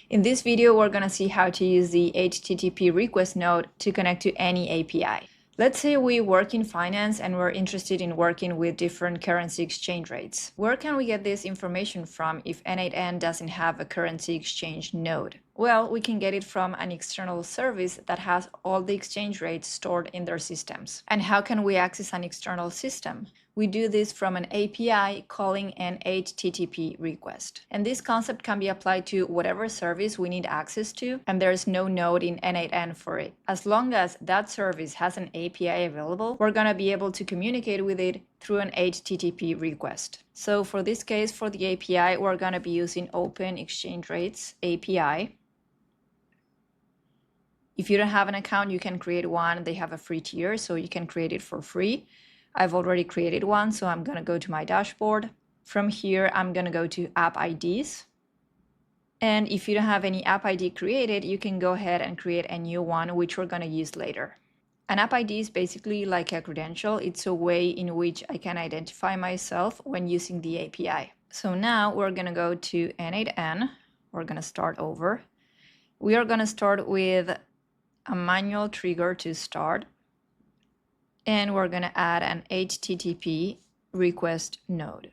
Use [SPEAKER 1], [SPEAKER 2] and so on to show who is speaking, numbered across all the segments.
[SPEAKER 1] In this video, we're going to see how to use the HTTP request node to connect to any API. Let's say we work in finance and we're interested in working with different currency exchange rates. Where can we get this information from if n8n doesn't have a currency exchange node? Well, we can get it from an external service that has all the exchange rates stored in their systems. And how can we access an external system? We do this from an API calling an HTTP request. And this concept can be applied to whatever service we need access to, and there's no node in n8n for it. As long as that service has an API available, we're going to be able to communicate with it through an HTTP request. So for this case, for the API, we're going to be using Open Exchange Rates API. If you don't have an account, you can create one. They have a free tier, so you can create it for free. I've already created one, so I'm going to go to my dashboard. From here, I'm going to go to App IDs. And if you don't have any App ID created, you can go ahead and create a new one, which we're going to use later. An App ID is basically like a credential. It's a way in which I can identify myself when using the API. So now we're going to go to n8n. We're going to start over. We are going to start with a manual trigger to start. And we're going to add an HTTP request node.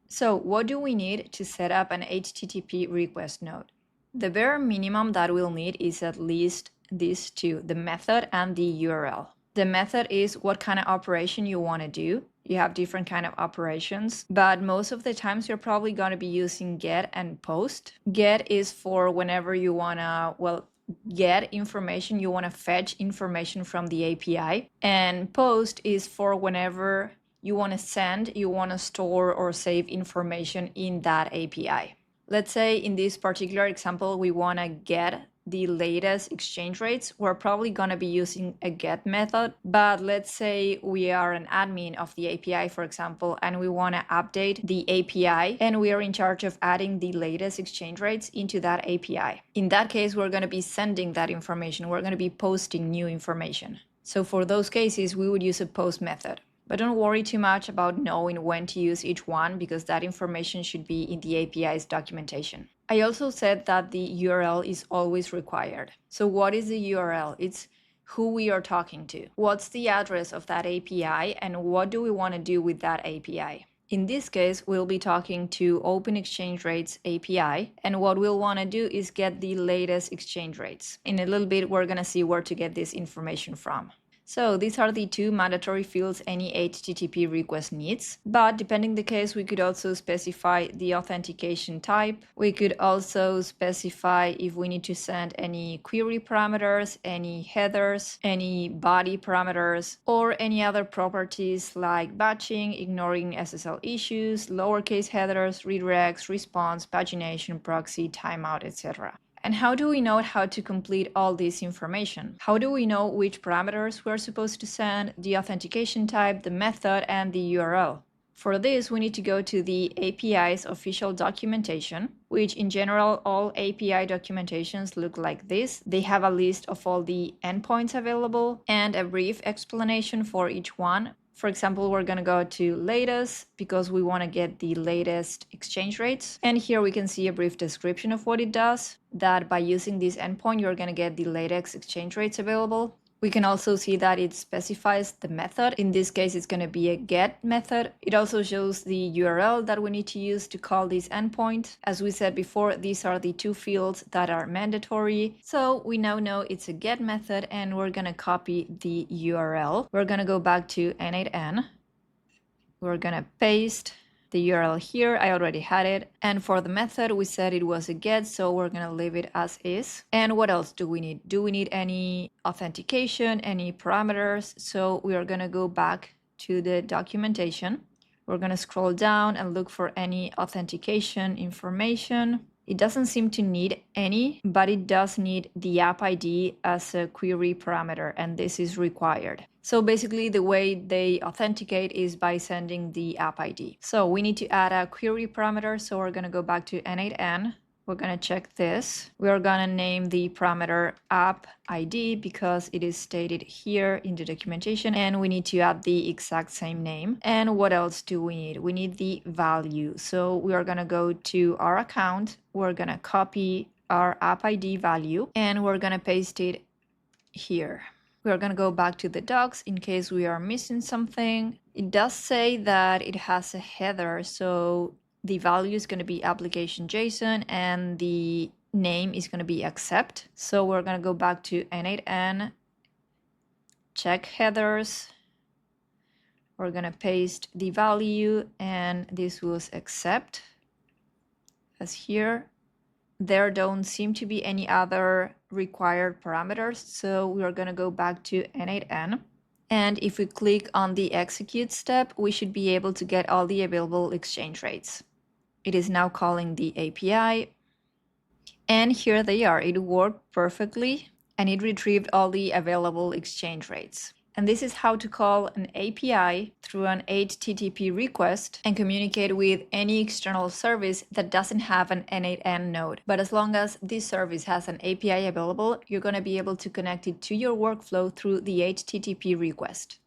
[SPEAKER 1] So what do we need to set up an HTTP request node? The bare minimum that we'll need is at least these two, the method and the URL. The method is what kind of operation you want to do. You have different kind of operations, but most of the times you're probably going to be using get and post. Get is for whenever you want to, get information, you want to fetch information from the API, and post is for whenever you want to send, you want to store or save information in that API. Let's say in this particular example, we want to get the latest exchange rates. We're probably going to be using a get method, but let's say we are an admin of the API, for example, and we want to update the API and we are in charge of adding the latest exchange rates into that API. In that case, we're going to be sending that information. We're going to be posting new information. So for those cases, we would use a post method. But don't worry too much about knowing when to use each one, because that information should be in the API's documentation. I also said that the URL is always required. So what is the URL? It's who we are talking to. What's the address of that API and what do we want to do with that API? In this case, we'll be talking to Open Exchange Rates API, and what we'll want to do is get the latest exchange rates. In a little bit, we're going to see where to get this information from. So these are the two mandatory fields any HTTP request needs, but depending the case, we could also specify the authentication type. We could also specify if we need to send any query parameters, any headers, any body parameters, or any other properties like batching, ignoring SSL issues, lowercase headers, redirects, response, pagination, proxy, timeout, etc. And how do we know how to complete all this information? How do we know which parameters we're supposed to send, the authentication type, the method, and the URL? For this, we need to go to the API's official documentation, which in general, all API documentations look like this. They have a list of all the endpoints available and a brief explanation for each one. For example, we're going to go to latest because we want to get the latest exchange rates. And here we can see a brief description of what it does, that by using this endpoint, you're going to get the latest exchange rates available. We can also see that it specifies the method. In this case, it's going to be a get method. It also shows the URL that we need to use to call this endpoint. As we said before, these are the two fields that are mandatory. So we now know it's a get method and we're going to copy the URL. We're going to go back to n8n. We're going to paste the URL here. I already had it. And for the method, we said it was a get, so we're going to leave it as is. And what else do we need? Do we need any authentication, any parameters? So we are going to go back to the documentation. We're going to scroll down and look for any authentication information. It doesn't seem to need any, but it does need the app ID as a query parameter, and this is required. So basically the way they authenticate is by sending the app ID. So we need to add a query parameter, so we're going to go back to n8n. We're going to check this. We are going to name the parameter app ID because it is stated here in the documentation, and we need to add the exact same name. And what else do we need? We need the value. So we are going to go to our account. We're going to copy our app ID value, and we're going to paste it here. We're going to go back to the docs in case we are missing something. It does say that it has a header, so the value is going to be application JSON and the name is going to be accept. So we're going to go back to n8n, check headers. We're going to paste the value, and this was accept as here. There don't seem to be any other required parameters, so we are going to go back to n8n. And if we click on the execute step, we should be able to get all the available exchange rates. It is now calling the API. And here they are. It worked perfectly, and it retrieved all the available exchange rates. And this is how to call an API through an HTTP request and communicate with any external service that doesn't have an n8n node. But as long as this service has an API available, you're going to be able to connect it to your workflow through the HTTP request.